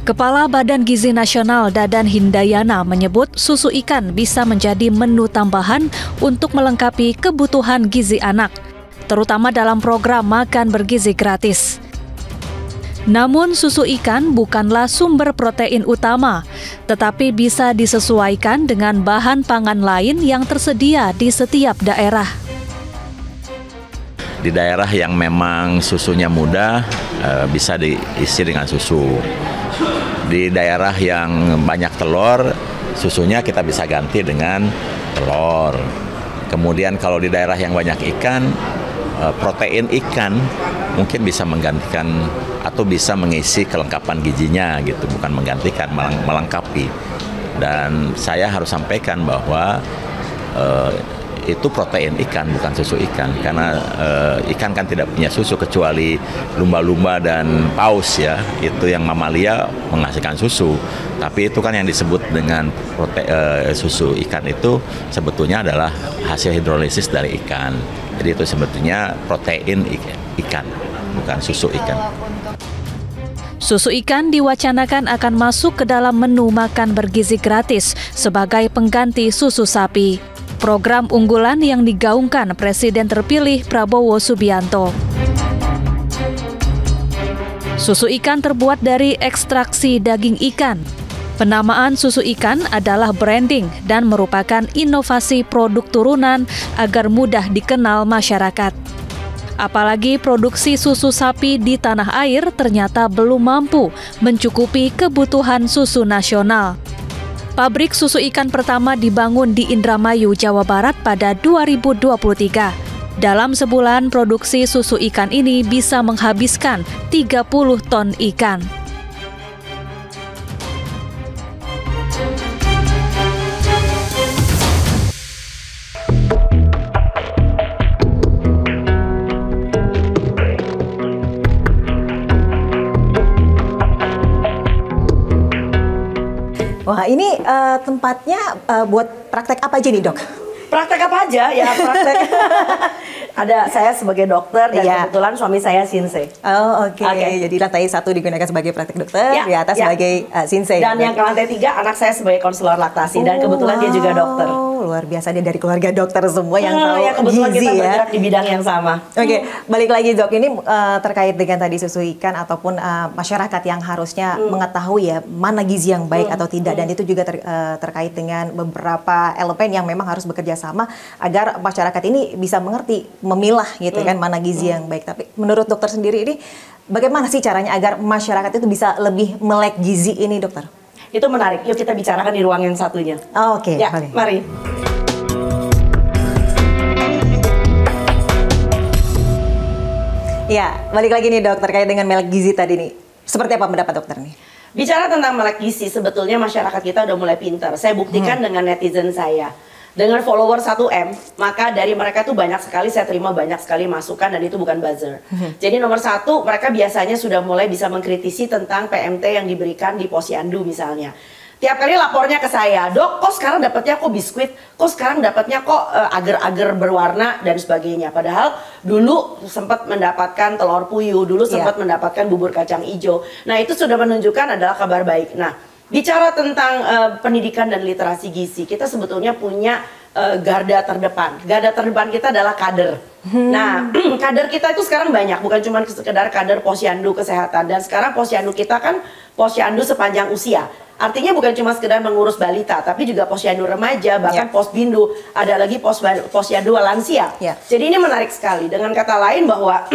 Kepala Badan Gizi Nasional Dadan Hindayana menyebut susu ikan bisa menjadi menu tambahan untuk melengkapi kebutuhan gizi anak, terutama dalam program makan bergizi gratis. Namun susu ikan bukanlah sumber protein utama, tetapi bisa disesuaikan dengan bahan pangan lain yang tersedia di setiap daerah. Di daerah yang memang susunya mudah, bisa diisi dengan susu. Di daerah yang banyak telur, susunya kita bisa ganti dengan telur. Kemudian kalau di daerah yang banyak ikan, protein ikan mungkin bisa menggantikan atau bisa mengisi kelengkapan gizinya gitu, bukan menggantikan, melengkapi. Dan saya harus sampaikan bahwa itu protein ikan, bukan susu ikan, karena ikan kan tidak punya susu kecuali lumba-lumba dan paus ya, itu yang mamalia menghasilkan susu. Tapi itu kan yang disebut dengan susu ikan itu sebetulnya adalah hasil hidrolisis dari ikan. Jadi itu sebetulnya protein ikan, bukan susu ikan. Susu ikan diwacanakan akan masuk ke dalam menu makan bergizi gratis sebagai pengganti susu sapi. Program unggulan yang digaungkan Presiden terpilih Prabowo Subianto. Susu ikan terbuat dari ekstraksi daging ikan. Penamaan susu ikan adalah branding dan merupakan inovasi produk turunan agar mudah dikenal masyarakat. Apalagi produksi susu sapi di tanah air ternyata belum mampu mencukupi kebutuhan susu nasional. Pabrik susu ikan pertama dibangun di Indramayu, Jawa Barat pada 2023. Dalam sebulan, produksi susu ikan ini bisa menghabiskan 30 ton ikan. Wah, ini tempatnya buat praktek apa aja nih, Dok? Praktek apa aja? Ya, praktek. Ada saya sebagai dokter dan kebetulan suami saya Shinsei. Oh, oke. Jadi lantai 1 digunakan sebagai praktek dokter, di atas sebagai Shinsei. Dan yang ke lantai 3 anak saya sebagai konselor laktasi dan kebetulan dia juga dokter. Luar biasa, dia dari keluarga dokter semua yang tahu kebetulan gizi kita bergerak di bidang yang sama. Oke, balik lagi Dok, ini terkait dengan tadi susu ikan ataupun masyarakat yang harusnya mengetahui ya mana gizi yang baik atau tidak, dan itu juga terkait dengan beberapa elemen yang memang harus bekerja sama agar masyarakat ini bisa mengerti, memilah gitu kan mana gizi yang baik. Tapi menurut dokter sendiri ini bagaimana sih caranya agar masyarakat itu bisa lebih melek gizi ini, dokter? Itu menarik, yuk kita bicarakan di ruang yang satunya. Oke, ya, mari. Ya, balik lagi nih dok, terkait dengan melek gizi tadi nih. Seperti apa pendapat dokter nih? Bicara tentang melek gizi, sebetulnya masyarakat kita udah mulai pintar. Saya buktikan dengan netizen saya. Dengan follower 1M, maka dari mereka tuh banyak sekali, saya terima banyak sekali masukan dan itu bukan buzzer. Jadi nomor 1, mereka biasanya sudah mulai bisa mengkritisi tentang PMT yang diberikan di posyandu misalnya. Tiap kali lapornya ke saya, dok kok sekarang dapatnya kok biskuit, kok sekarang dapatnya kok agar-agar berwarna dan sebagainya. Padahal dulu sempat mendapatkan telur puyuh, dulu sempat mendapatkan bubur kacang hijau. Nah itu sudah menunjukkan adalah kabar baik. Nah, bicara tentang pendidikan dan literasi gizi, kita sebetulnya punya garda terdepan. Garda terdepan kita adalah kader. Nah, kader kita itu sekarang banyak, bukan cuma sekedar kader posyandu kesehatan. Dan sekarang posyandu kita kan posyandu sepanjang usia. Artinya bukan cuma sekedar mengurus balita, tapi juga posyandu remaja, bahkan posbindu, ada lagi posyandu lansia. Jadi ini menarik sekali. Dengan kata lain bahwa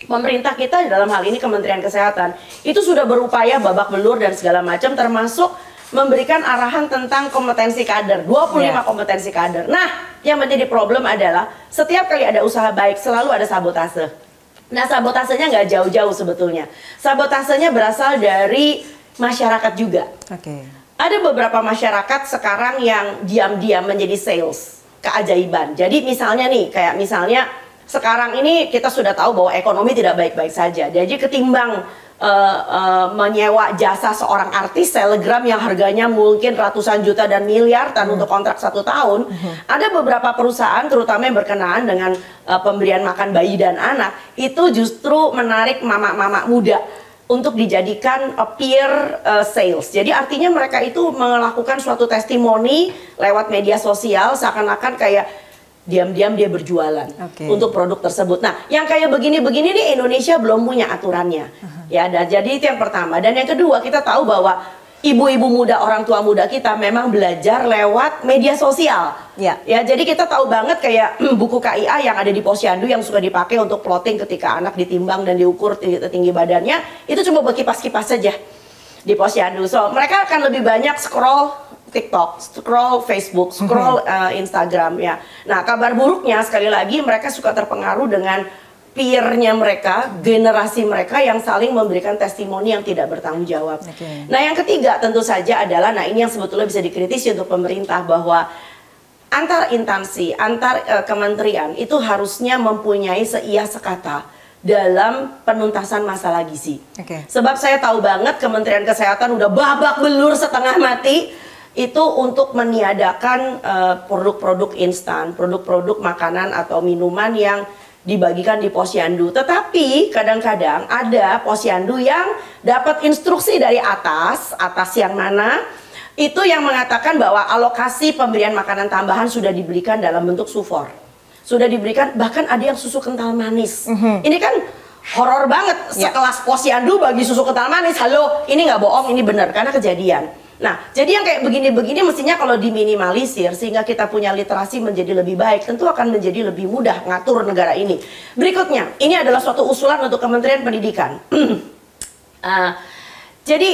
pemerintah kita dalam hal ini Kementerian Kesehatan itu sudah berupaya babak belur dan segala macam, termasuk memberikan arahan tentang kompetensi kader, 25 kompetensi kader. Nah, yang menjadi problem adalah setiap kali ada usaha baik selalu ada sabotase. Nah, sabotasenya nggak jauh-jauh sebetulnya. Sabotasenya berasal dari masyarakat juga. Ada beberapa masyarakat sekarang yang diam-diam menjadi sales, keajaiban. Jadi misalnya nih, kayak misalnya sekarang ini kita sudah tahu bahwa ekonomi tidak baik-baik saja. Jadi ketimbang menyewa jasa seorang artis selebgram yang harganya mungkin ratusan juta dan miliaran untuk kontrak 1 tahun, ada beberapa perusahaan terutama yang berkenaan dengan pemberian makan bayi dan anak itu justru menarik mama-mama muda untuk dijadikan peer sales. Jadi artinya mereka itu melakukan suatu testimoni lewat media sosial seakan-akan kayak diam-diam dia berjualan untuk produk tersebut. Nah, yang kayak begini-begini nih Indonesia belum punya aturannya. Ya, dan jadi itu yang pertama. Dan yang kedua, kita tahu bahwa ibu-ibu muda, orang tua muda kita memang belajar lewat media sosial. Ya, jadi kita tahu banget kayak buku KIA yang ada di Posyandu yang suka dipakai untuk plotting ketika anak ditimbang dan diukur tinggi badannya, itu cuma berkipas-kipas saja di Posyandu. So, mereka akan lebih banyak scroll TikTok, scroll Facebook, scroll Instagram ya. Nah, kabar buruknya sekali lagi mereka suka terpengaruh dengan peer-nya mereka, generasi mereka yang saling memberikan testimoni yang tidak bertanggung jawab. Nah, yang ketiga tentu saja adalah, nah ini yang sebetulnya bisa dikritisi untuk pemerintah, bahwa antar instansi, antar kementerian itu harusnya mempunyai seia sekata dalam penuntasan masalah gizi. Sebab saya tahu banget Kementerian Kesehatan udah babak belur setengah mati itu untuk meniadakan produk-produk instan, produk-produk makanan atau minuman yang dibagikan di Posyandu. Tetapi kadang-kadang ada Posyandu yang dapat instruksi dari atas yang mana itu yang mengatakan bahwa alokasi pemberian makanan tambahan sudah diberikan dalam bentuk sufor. Sudah diberikan, bahkan ada yang susu kental manis. Ini kan horor banget, sekelas Posyandu bagi susu kental manis. Halo, ini nggak bohong, ini benar karena kejadian. Nah, jadi yang kayak begini-begini mestinya kalau diminimalisir sehingga kita punya literasi menjadi lebih baik, tentu akan menjadi lebih mudah ngatur negara ini. Berikutnya, ini adalah suatu usulan untuk Kementerian Pendidikan. Jadi,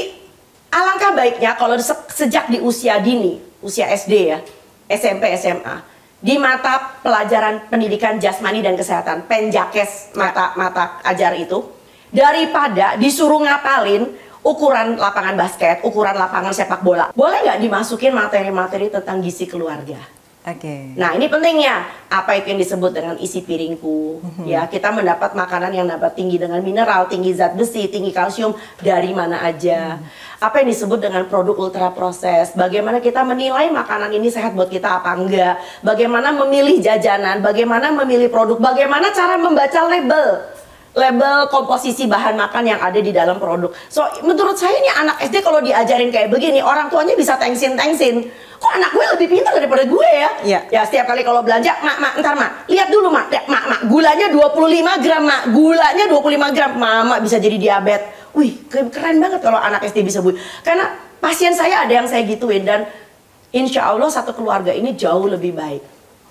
alangkah baiknya kalau sejak di usia dini, usia SD ya, SMP, SMA, di mata pelajaran pendidikan jasmani dan kesehatan, penjakes mata ajar itu, daripada disuruh ngapalin ukuran lapangan basket, ukuran lapangan sepak bola, boleh nggak dimasukin materi-materi tentang gizi keluarga? Nah, ini pentingnya. Apa itu yang disebut dengan isi piringku? Ya, kita mendapat makanan yang dapat tinggi dengan mineral, tinggi zat besi, tinggi kalsium dari mana aja. Apa yang disebut dengan produk ultra proses? Bagaimana kita menilai makanan ini sehat buat kita apa enggak? Bagaimana memilih jajanan? Bagaimana memilih produk? Bagaimana cara membaca label komposisi bahan makan yang ada di dalam produk. So, menurut saya ini anak SD kalau diajarin kayak begini, orang tuanya bisa tengsin. Kok anak gue lebih pintar daripada gue ya? Ya, setiap kali kalau belanja, mak, ntar mak, lihat dulu mak, gulanya 25 gram mak, gulanya 25 gram, mama bisa jadi diabetes. Wih, keren banget kalau anak SD bisa bu. Karena pasien saya ada yang saya gituin dan insya Allah satu keluarga ini jauh lebih baik.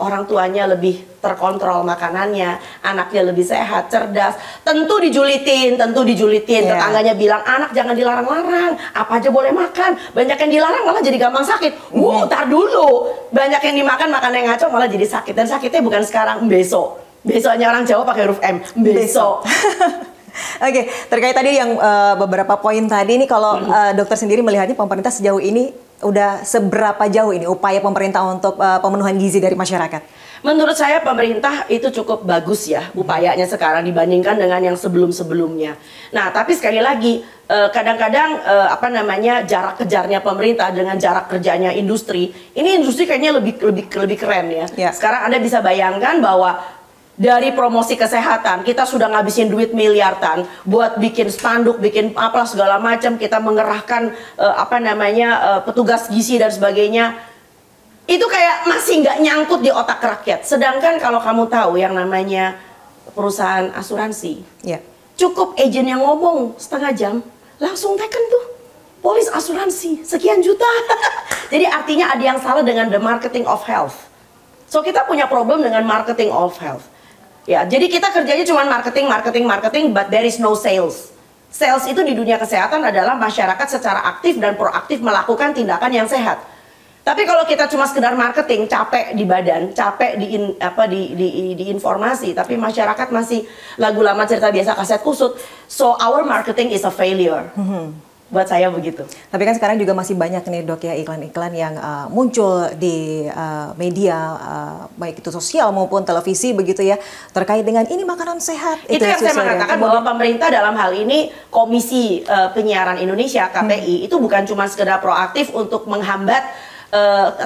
Orang tuanya lebih terkontrol makanannya, anaknya lebih sehat, cerdas. Tentu dijulitin. Tetangganya bilang, anak jangan dilarang-larang, apa aja boleh makan. Banyak yang dilarang malah jadi gampang sakit. Tar dulu. Banyak yang dimakan, makanan yang ngaco malah jadi sakit. Dan sakitnya bukan sekarang, besok. Besoknya orang Jawa pakai huruf M, besok. Oke, terkait tadi yang beberapa poin tadi ini, kalau dokter sendiri melihatnya pemerintah sejauh ini udah seberapa jauh ini upaya pemerintah untuk pemenuhan gizi dari masyarakat? Menurut saya pemerintah itu cukup bagus ya upayanya sekarang dibandingkan dengan yang sebelum-sebelumnya. Nah, tapi sekali lagi kadang-kadang jarak kejarnya pemerintah dengan jarak kerjanya industri, ini industri kayaknya lebih keren ya. Sekarang Anda bisa bayangkan bahwa dari promosi kesehatan, kita sudah ngabisin duit miliaran buat bikin spanduk, bikin apa segala macam, kita mengerahkan petugas gizi dan sebagainya. Itu kayak masih nggak nyangkut di otak rakyat. Sedangkan kalau kamu tahu yang namanya perusahaan asuransi, cukup agen yang ngomong setengah jam, langsung taken tuh polis asuransi sekian juta. Jadi artinya ada yang salah dengan the marketing of health. So kita punya problem dengan marketing of health. Ya, jadi kita kerjanya cuma marketing, but there is no sales. Sales itu di dunia kesehatan adalah masyarakat secara aktif dan proaktif melakukan tindakan yang sehat. Tapi kalau kita cuma sekedar marketing, capek di badan, capek di informasi, tapi masyarakat masih lagu lama cerita biasa kaset kusut. So our marketing is a failure. Buat saya begitu. Tapi kan sekarang juga masih banyak nih dok ya iklan-iklan yang muncul di media baik itu sosial maupun televisi begitu ya terkait dengan ini makanan sehat. Itu yang saya mengatakan bahwa pemerintah dalam hal ini Komisi Penyiaran Indonesia KPI itu bukan cuma sekedar proaktif untuk menghambat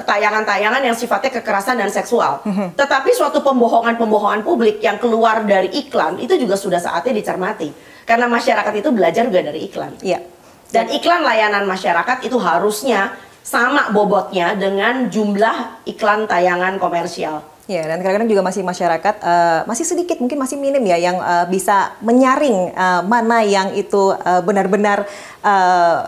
tayangan-tayangan yang sifatnya kekerasan dan seksual, tetapi suatu pembohongan publik yang keluar dari iklan itu juga sudah saatnya dicermati. Karena masyarakat itu belajar juga dari iklan. Iya. Dan iklan layanan masyarakat itu harusnya sama bobotnya dengan jumlah iklan tayangan komersial. Ya, dan kadang-kadang juga masih masyarakat masih sedikit, mungkin masih minim ya yang bisa menyaring mana yang itu benar-benar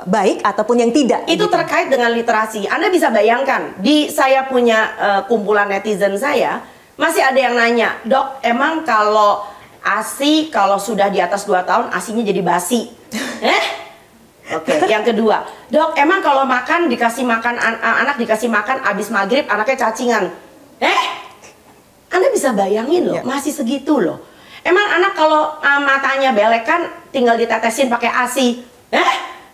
baik ataupun yang tidak. Itu gitu. terkait dengan literasi. Anda bisa bayangkan, saya punya kumpulan netizen saya, masih ada yang nanya, "Dok, emang kalau ASI kalau sudah di atas 2 tahun ASInya jadi basi?" Oke, yang kedua, "Dok, emang kalau makan dikasih makan anak dikasih makan abis maghrib anaknya cacingan?" Anda bisa bayangin loh, masih segitu loh. Emang anak kalau matanya belek kan tinggal ditetesin pakai ASI.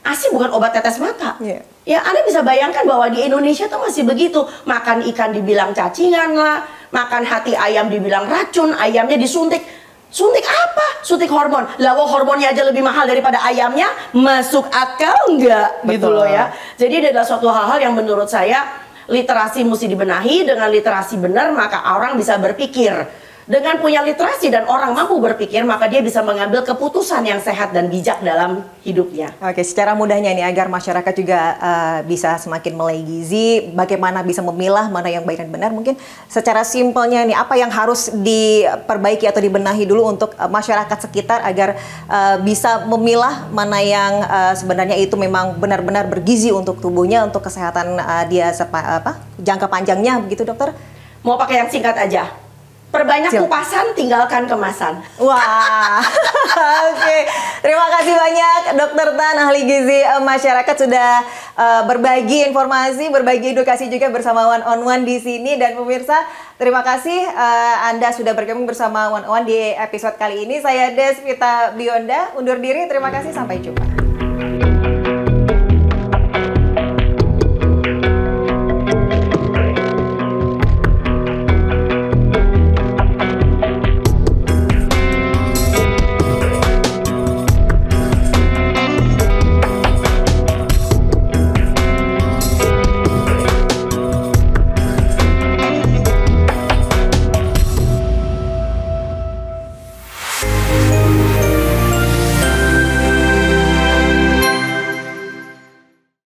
ASI bukan obat tetes mata. Ya, Anda bisa bayangkan bahwa di Indonesia tuh masih begitu. Makan ikan dibilang cacingan lah, makan hati ayam dibilang racun, ayamnya disuntik. Suntik apa? Suntik hormon. Lah, hormonnya aja lebih mahal daripada ayamnya, masuk akal nggak? Gitu loh ya. Jadi ini adalah suatu hal-hal yang menurut saya literasi mesti dibenahi. Dengan literasi benar maka orang bisa berpikir. Dengan punya literasi dan orang mampu berpikir, maka dia bisa mengambil keputusan yang sehat dan bijak dalam hidupnya. Oke, secara mudahnya ini agar masyarakat juga bisa semakin melek gizi, bagaimana bisa memilah mana yang baik dan benar, mungkin secara simpelnya ini apa yang harus diperbaiki atau dibenahi dulu untuk masyarakat sekitar agar bisa memilah mana yang sebenarnya itu memang benar-benar bergizi untuk tubuhnya, untuk kesehatan dia jangka panjangnya, begitu dokter? Mau pakai yang singkat aja. Perbanyak kupasan, tinggalkan kemasan. Wah, oke. Terima kasih banyak Dokter Tan, ahli gizi masyarakat sudah berbagi informasi, berbagi edukasi juga bersama One on One di sini. Dan pemirsa, terima kasih Anda sudah bergabung bersama One on One di episode kali ini. Saya Desvita Bionda, undur diri. Terima kasih, sampai jumpa.